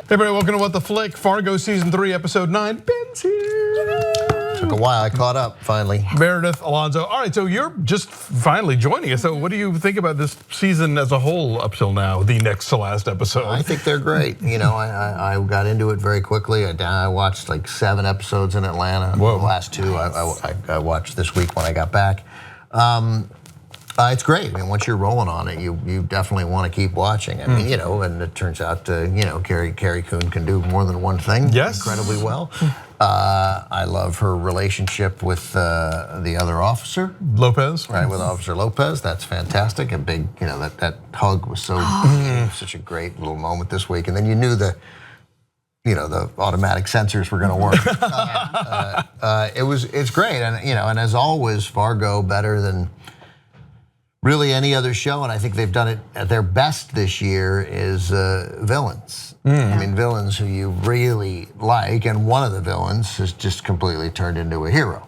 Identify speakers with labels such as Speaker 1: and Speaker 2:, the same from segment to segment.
Speaker 1: Hey everybody, welcome to What the Flick, Fargo Season 3, Episode 9. Ben's here.
Speaker 2: Took a while, I caught up finally.
Speaker 1: Meredith, Alonso. All right, so you're just finally joining us. So what do you think about this season as a whole up till now, the next to last episode?
Speaker 2: I think they're great. You know, I got into it very quickly. I watched like 7 episodes in Atlanta.
Speaker 1: Whoa.
Speaker 2: The last 2 I watched this week when I got back. It's great. I mean, once you're rolling on it, you definitely want to keep watching. I mean, you know, and it turns out, you know, Carrie Coon can do more than one thing.
Speaker 1: Yes.
Speaker 2: Incredibly well. I love her relationship with the other officer.
Speaker 1: Lopez.
Speaker 2: Right, with Officer Lopez. That's fantastic. A big, you know, that hug was so such a great little moment this week. And then you knew the automatic sensors were going to work. It's great, and you know, and as always, Fargo better than really any other show, and I think they've done it at their best this year, is villains. I mean, villains who you really like, and one of the villains has just completely turned into a hero,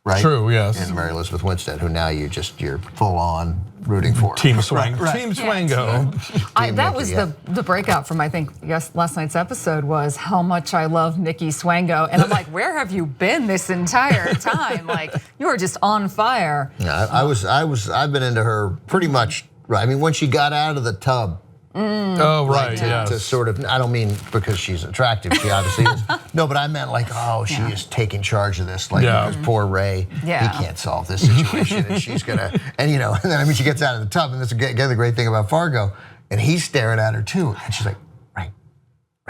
Speaker 2: right?
Speaker 1: True, yes.
Speaker 2: And Elizabeth Winstead, who now you're full on rooting for.
Speaker 1: Team Swango.
Speaker 2: Right.
Speaker 1: Team Swango.
Speaker 3: That was the breakout from, I think, last night's episode was how much I love Nikki Swango. And I'm like, where have you been this entire time? Like, you were just on fire.
Speaker 2: Yeah, I've been into her pretty much, right? I mean, when she got out of the tub.
Speaker 1: Oh, right, yes.
Speaker 2: To sort of, I don't mean because she's attractive, she obviously is. No, but I meant like, oh, she is taking charge of this. Like, because poor Ray, he can't solve this situation, and she's gonna, and you know, and then I mean, she gets out of the tub, and that's again the great thing about Fargo, and he's staring at her too, and she's like, right,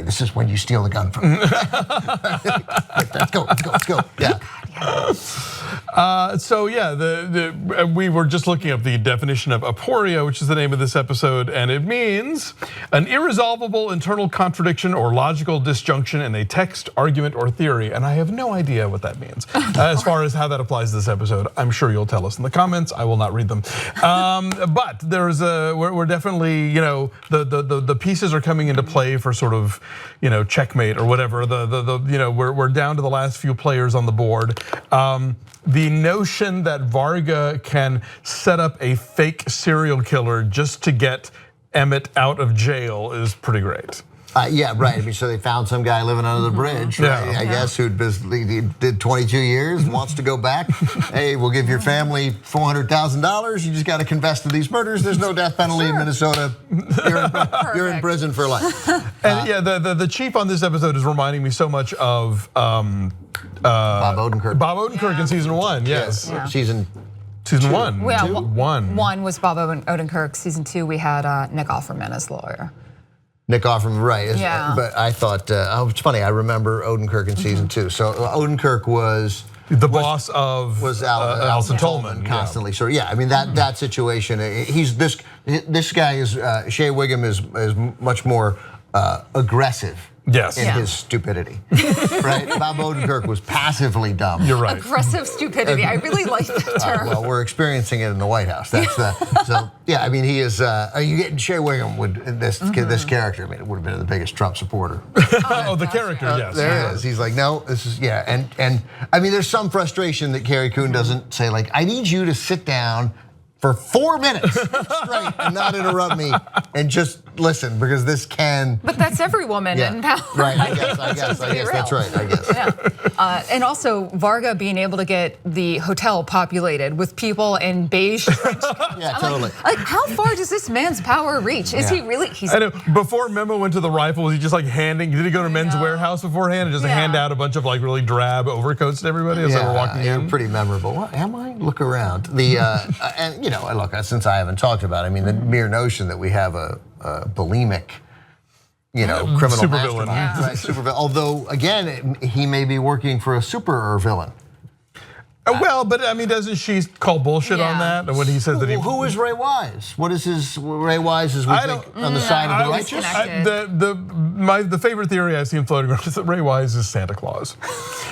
Speaker 2: this is when you steal the gun from me. Let's go. Yeah.
Speaker 1: So yeah, we were just looking up the definition of aporia, which is the name of this episode, and it means an irresolvable internal contradiction or logical disjunction in a text, argument, or theory. And I have no idea what that means as far as how that applies to this episode. I'm sure you'll tell us in the comments. I will not read them. But there's we're definitely, you know, the pieces are coming into play for sort of, you know, checkmate or whatever. You know, we're down to the last few players on the board. The notion that Vargas can set up a fake serial killer just to get Emmit out of jail is pretty great.
Speaker 2: Yeah, right. I mean, so they found some guy living under the bridge, right? I guess, who did 22 years, wants to go back. Hey, we'll give your family $400,000. You just got to confess to these murders. There's no death penalty in Minnesota. You're in prison for life.
Speaker 1: And yeah, the chief on this episode is reminding me so much of
Speaker 2: Bob Odenkirk.
Speaker 1: Bob Odenkirk in season 1, yes.
Speaker 2: Season
Speaker 1: 1.
Speaker 3: One was Bob Odenkirk. Season 2, we had Nick Offerman as lawyer.
Speaker 2: Nick Offerman, right?
Speaker 3: Yeah.
Speaker 2: But I thought, it's funny. I remember Odenkirk in season 2. So Odenkirk was
Speaker 1: the boss of
Speaker 2: Alison Tolman constantly. So yeah, I mean that situation. He's this guy is Shea Wiggum is much more aggressive.
Speaker 1: Yes.
Speaker 2: In his stupidity, right? Bob Odenkirk was passively dumb.
Speaker 1: You're right.
Speaker 3: Aggressive stupidity. I really like that term.
Speaker 2: Well, we're experiencing it in the White House. That's so. Yeah, I mean, he is. Are you getting Shea Wiggum with this character? I mean, it would have been the biggest Trump supporter.
Speaker 1: The character, yes.
Speaker 2: There it is. He's like, no, this is and I mean, there's some frustration that Carrie Coon doesn't say like, I need you to sit down for 4 minutes straight and not interrupt me and just listen, because this can.
Speaker 3: But that's every woman in power.
Speaker 2: Right, I guess that's right, I guess.
Speaker 3: Yeah. And also Vargas being able to get the hotel populated with people in beige trench coats.
Speaker 2: Yeah, totally.
Speaker 3: Like, how far does this man's power reach? Is he really?
Speaker 1: I know, before Memo went to the rifle, was he just like handing, did he go to Men's Warehouse beforehand and just hand out a bunch of like really drab overcoats to everybody as they were walking in?
Speaker 2: Pretty memorable. What am I? Look around. And you know, look, since I haven't talked about it, I mean, the mere notion that we have a bulimic, you know, criminal
Speaker 1: supervillain.
Speaker 2: Right, supervillain. Although, again, he may be working for a super villain.
Speaker 1: Well, but I mean, doesn't she call bullshit on that when he says that he?
Speaker 2: Who is Ray Wise? What is his Ray Wise? Is we think on the side of the righteous?
Speaker 1: The favorite theory I've seen floating around is that Ray Wise is Santa Claus,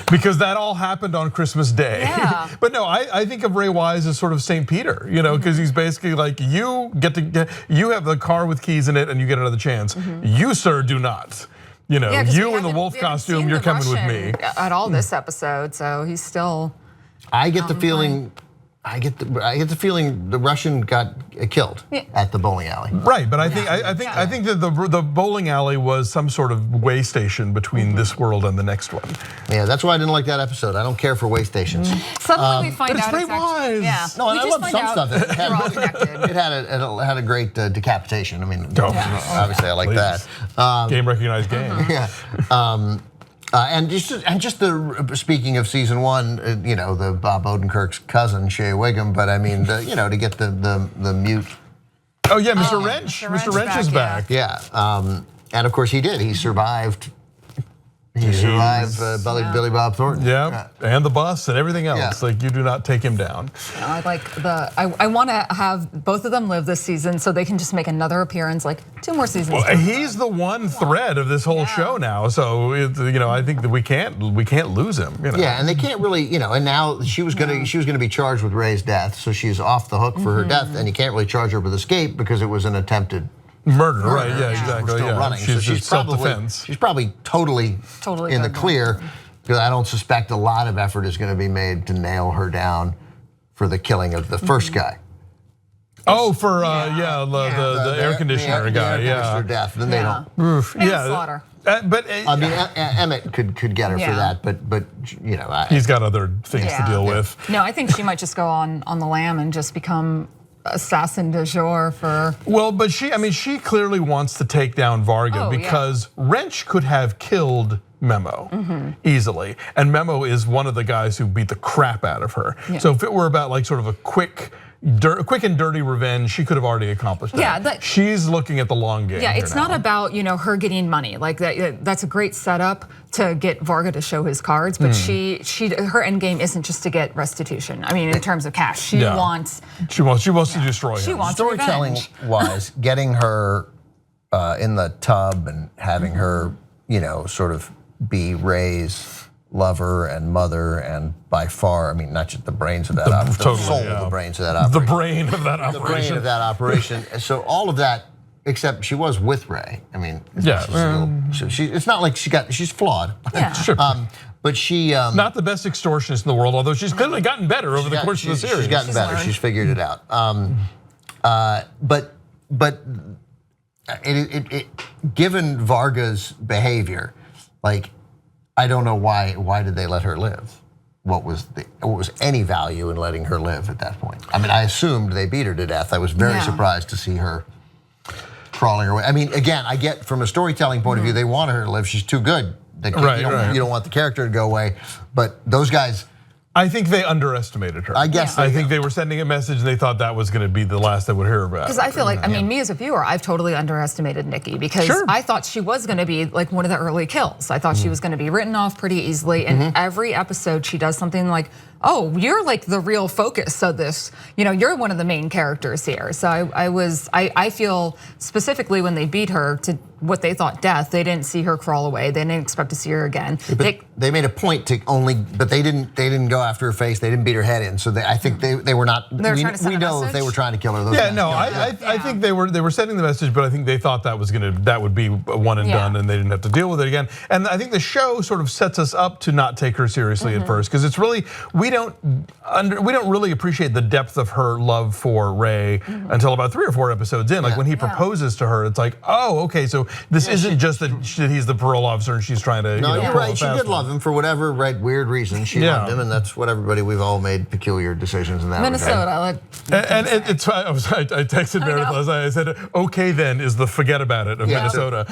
Speaker 1: because that all happened on Christmas Day.
Speaker 3: Yeah.
Speaker 1: But no, I think of Ray Wise as sort of St. Peter, you know, because he's basically like, you have the car with keys in it and you get another chance. You, sir, do not. You know, you in the wolf costume, you're coming with me.
Speaker 3: At all this episode, so he's still.
Speaker 2: I get the feeling I get the feeling the Russian got killed at the bowling alley.
Speaker 1: Right, but I think that the bowling alley was some sort of way station between this world and the next one.
Speaker 2: Yeah, that's why I didn't like that episode. I don't care for way stations.
Speaker 3: Suddenly we find
Speaker 1: but it's
Speaker 3: out
Speaker 1: very wise.
Speaker 3: Yeah.
Speaker 2: No, and I love some stuff.
Speaker 3: They're all connected.
Speaker 2: It had a great decapitation. I mean, obviously I like that.
Speaker 1: Game recognized game.
Speaker 2: Yeah. And just the speaking of season 1, the Bob Odenkirk's cousin Shea Wiggum, but I mean, to get the mute.
Speaker 1: Oh yeah, Mr. Wrench. Mr. Wrench is back.
Speaker 2: Yeah, and of course he did. He survived. He survived Billy Bob Thornton.
Speaker 1: Yeah, and the bus and everything else.
Speaker 2: Yeah.
Speaker 1: Like you do not take him down.
Speaker 3: I want to have both of them live this season so they can just make another appearance, like 2 more seasons.
Speaker 1: Well, he's the one thread of this whole show now. So I think that we can't lose him.
Speaker 2: Yeah, and they can't really, and now she was gonna be charged with Ray's death, so she's off the hook for her death, and you can't really charge her with escape because it was an attempted
Speaker 1: murder, right? Yeah, exactly.
Speaker 2: We're still running. So she's probably totally in the clear, because I don't suspect a lot of effort is going to be made to nail her down for the killing of the first guy.
Speaker 1: Oh, for the air conditioner guy.
Speaker 2: The air conditioner death. Then they don't.
Speaker 3: Manslaughter.
Speaker 1: But
Speaker 2: I mean, Emmit could get her for that, but
Speaker 1: he's got other things to deal with.
Speaker 3: No, I think she might just go on the lam and just become assassin du jour for.
Speaker 1: Well, but she clearly wants to take down Varga because Wrench could have killed Memo easily, and Memo is one of the guys who beat the crap out of her. Yeah. So if it were about like sort of a quick and dirty revenge, she could have already accomplished that. Yeah, she's looking at the long game.
Speaker 3: Yeah, it's not about her getting money. Like that's a great setup to get Varga to show his cards, but her end game isn't just to get restitution. I mean, in terms of cash, she wants
Speaker 1: to destroy him.
Speaker 3: She wants
Speaker 2: storytelling wise, getting her in the tub and having her, sort of be Ray's lover and mother, and by far, I mean, not just the brains of that operation, the brains of that operation.
Speaker 1: The brain of that operation.
Speaker 2: The brain of that operation. So all of that, except she was with Ray. I mean, it's not like she's flawed.
Speaker 3: Yeah.
Speaker 1: Sure.
Speaker 2: But she
Speaker 1: not the best extortionist in the world, although she's clearly gotten better over the course of the series.
Speaker 2: She's gotten better.
Speaker 3: Learned.
Speaker 2: She's figured it out. But given Varga's behavior, like, I don't know why did they let her live? What was any value in letting her live at that point? I mean, I assumed they beat her to death. I was very surprised to see her crawling away. I mean, again, I get from a storytelling point of view, they want her to live. She's too good. You don't want the character to go away. But those guys,
Speaker 1: I think they underestimated her.
Speaker 2: I guess.
Speaker 1: I think they were sending a message and they thought that was going to be the last they would hear about.
Speaker 3: Because I feel like, me as a viewer, I've totally underestimated Nikki because I thought she was going to be like one of the early kills. I thought she was going to be written off pretty easily. And every episode she does something like, oh, you're like the real focus of this. You're one of the main characters here. So I feel specifically when they beat her to what they thought death, they didn't see her crawl away. They didn't expect to see her again.
Speaker 2: But they made a point to but they didn't go after her face. They didn't beat her head in. So I think they were not. We know if they were trying to kill her.
Speaker 1: I think they were sending the message, but I think they thought that would be one and done, and they didn't have to deal with it again. And I think the show sort of sets us up to not take her seriously at first, because it's really we don't really appreciate the depth of her love for Ray until about 3 or 4 episodes in. Like when he proposes to her, it's like, oh, okay, so this isn't just that he's the parole officer and she's trying to.
Speaker 2: No, you're right. She did love him for whatever weird reason. She loved him, and that's what we've all made peculiar decisions in that
Speaker 3: Minnesota.
Speaker 1: And I texted Meredith last night. I said, "Okay, then is the forget about it of Minnesota."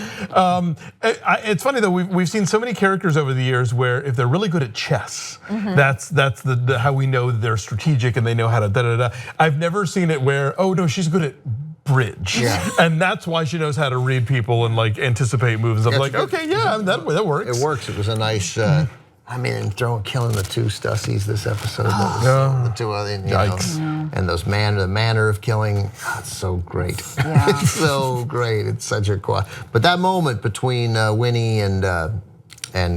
Speaker 1: It's funny though. We've seen so many characters over the years where if they're really good at chess, that's how we know they're strategic and they know how to da-da-da. I've never seen it where, oh no, she's good at bridge, and that's why she knows how to read people and like anticipate moves. I'm like, okay, that works.
Speaker 2: It works. It was a nice. Killing the 2 Stussies this episode. The 2 other, and the manner of killing. It's so great. Yeah. It's so great. It's such a quiet. But that moment between Winnie and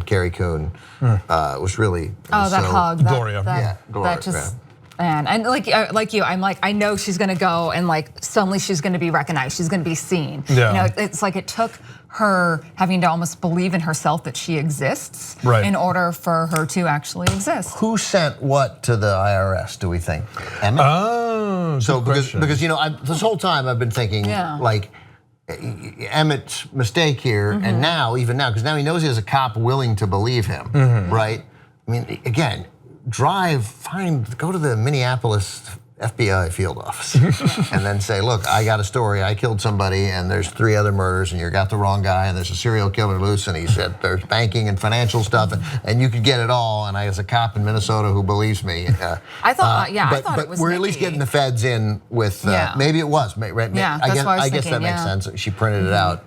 Speaker 2: Carrie Coon was really.
Speaker 3: That hug.
Speaker 1: Gloria.
Speaker 3: Gloria. That just. And like you, I'm like, I know she's gonna go and like suddenly she's gonna be recognized, she's gonna be seen.
Speaker 1: Yeah.
Speaker 3: You know, it's like it took her having to almost believe in herself that she exists in order for her to actually exist.
Speaker 2: Who sent what to the IRS, do we think? Emmit?
Speaker 1: Oh,
Speaker 2: so because you know, this whole time I've been thinking like Emmett's mistake here, and now, even now, because now he knows he has a cop willing to believe him, right? I mean, again, go to the Minneapolis FBI field office and then say, look, I got a story, I killed somebody and there's 3 other murders and you got the wrong guy and there's a serial killer loose and he said there's banking and financial stuff and you could get it all, and I was a cop in Minnesota who believes me.
Speaker 3: I thought, I thought it was
Speaker 2: we're
Speaker 3: Nikki.
Speaker 2: at least getting the feds in with, maybe it was, right?
Speaker 3: Yeah, that's what
Speaker 2: I guess that makes sense. She printed it out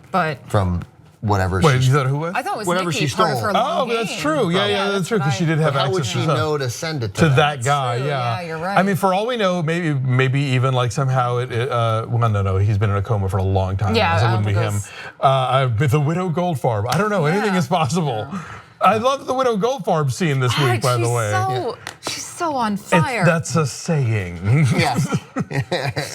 Speaker 2: from whatever.
Speaker 1: Wait, you thought who was?
Speaker 3: I thought it was
Speaker 2: whatever
Speaker 3: Nikki,
Speaker 2: she
Speaker 3: part
Speaker 2: stole.
Speaker 3: of her long
Speaker 1: that's
Speaker 3: game.
Speaker 1: true. Yeah, that's true. Because she did have access.
Speaker 2: How would she know to send it
Speaker 1: to
Speaker 2: them?
Speaker 1: that guy?
Speaker 3: True.
Speaker 1: Yeah,
Speaker 3: you're right.
Speaker 1: I mean, for all we know, maybe even like somehow well, no, he's been in a coma for a long time.
Speaker 3: Yeah,
Speaker 1: so it wouldn't be him. The widow Goldfarb. I don't know. Anything is possible. I love the widow Goldfarb scene this week, by the way.
Speaker 3: She's so on fire.
Speaker 1: That's a saying.
Speaker 2: Yes.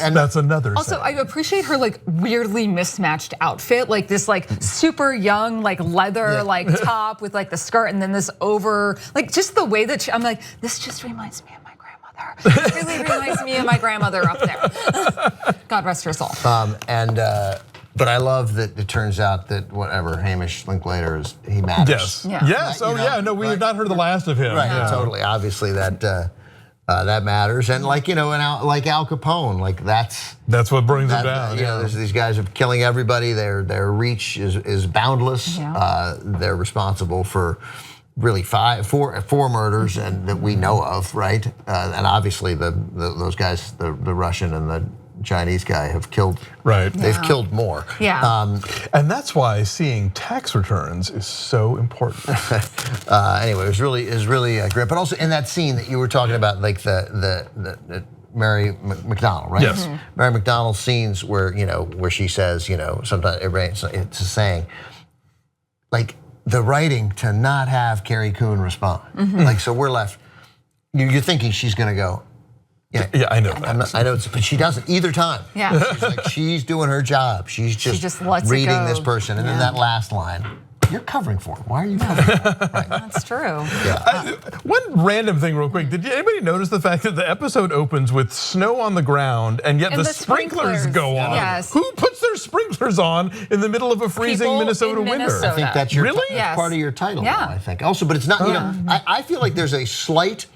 Speaker 1: And that's another
Speaker 3: Also,
Speaker 1: saying.
Speaker 3: I appreciate her like weirdly mismatched outfit, like this like super young like leather like top with like the skirt and then this over, like just the way that I'm like, this just reminds me of my grandmother. It really reminds me of my grandmother up there. God rest her soul.
Speaker 2: But I love that it turns out that whatever Hamish Linklater is, he matters.
Speaker 1: Yes. Oh yeah. No, we have not heard the last of him.
Speaker 2: Right. Totally. Obviously that matters, and like like Al Capone, like that's
Speaker 1: what brings him down.
Speaker 2: You know, there's these guys are killing everybody. Their reach is boundless. They're responsible for really four murders and that we know of, right? And obviously those guys, the Russian and the Chinese guy have killed.
Speaker 1: Right.
Speaker 2: They've killed more.
Speaker 3: Yeah.
Speaker 1: And that's why seeing tax returns is so important.
Speaker 2: Anyway, it was really great. But also in that scene that you were talking about, like the Mary McDonnell, right?
Speaker 1: Yes.
Speaker 2: Mary McDonnell scenes where she says, sometimes it's a saying, like the writing to not have Carrie Coon respond. Like, so we're left, you're thinking she's gonna go,
Speaker 1: yeah, I know that.
Speaker 2: I know, but she doesn't either time.
Speaker 3: Yeah.
Speaker 2: She's doing her job. She's just
Speaker 3: lets
Speaker 2: reading
Speaker 3: it go.
Speaker 2: this person, and then that last line, you're covering for it. Why are you covering for it? Right.
Speaker 3: That's true.
Speaker 1: One random thing real quick, did anybody notice the fact that the episode opens with snow on the ground and yet the sprinklers go on?
Speaker 3: Yes.
Speaker 1: Who puts their sprinklers on in the middle of a freezing
Speaker 3: People
Speaker 1: Minnesota
Speaker 3: in
Speaker 1: winter?
Speaker 3: Minnesota.
Speaker 2: I think that's your
Speaker 3: Yes.
Speaker 2: part of your title,
Speaker 3: Yeah.
Speaker 2: I think. Also, but it's not, I feel like there's a slight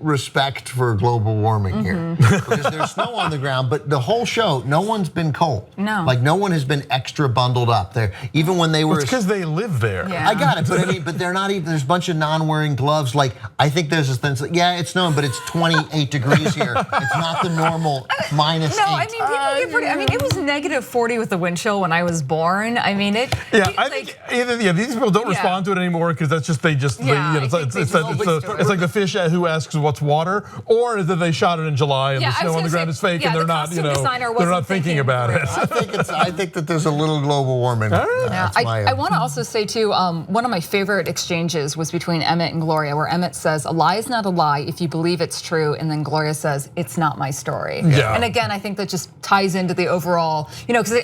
Speaker 2: respect for global warming here. Because there's snow on the ground, but the whole show, no one's been cold.
Speaker 3: No.
Speaker 2: Like no one has been extra bundled up there. Even when they were-
Speaker 1: It's because they live there.
Speaker 3: Yeah.
Speaker 2: I got it, but they're not even, there's a bunch of non-wearing gloves. Like, I think there's this thing, it's snowing, but it's 28 degrees here. It's not the normal -8.
Speaker 3: No, I mean, people get pretty, I mean, it was -40 with the wind chill when I was born. I mean, it.
Speaker 1: Yeah, I think these people don't respond to it anymore because that's just, it's like the fish who asks what's water, or that they shot it in July and the snow on the ground is fake and they're not, they're not thinking about it.
Speaker 2: I think that there's a little global warming.
Speaker 3: I want to also say too, one of my favorite exchanges was between Emmit and Gloria, where Emmit says, "A lie is not a lie if you believe it's true," and then Gloria says, "It's not my story."
Speaker 1: Yeah.
Speaker 3: And again, I think that just ties into the overall, because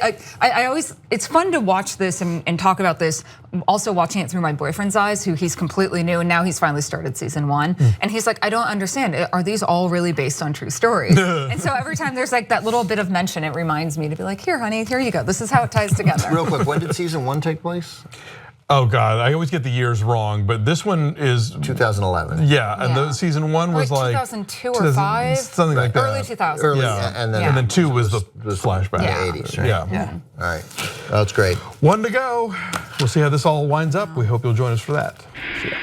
Speaker 3: I always, it's fun to watch this and talk about this. Also watching it through my boyfriend's eyes, who he's completely new, and now he's finally started season 1, and he's like, I don't understand. Are these all really based on true stories? And so every time there's like that little bit of mention, it reminds me to be like, here, honey, here you go. This is how it ties together.
Speaker 2: Real quick, when did season 1 take place?
Speaker 1: Oh God, I always get the years wrong, but this one is
Speaker 2: 2011.
Speaker 1: Yeah, and the season 1 was like
Speaker 3: 2002 or 5,
Speaker 1: something like that.
Speaker 3: Early 2000s.
Speaker 2: Early,
Speaker 1: Yeah.
Speaker 2: and
Speaker 1: then 2 was the flashback.
Speaker 3: Yeah.
Speaker 2: The 80s, right?
Speaker 1: Yeah.
Speaker 2: All right, that's great.
Speaker 1: 1 to go. We'll see how this all winds up. We hope you'll join us for that. See ya.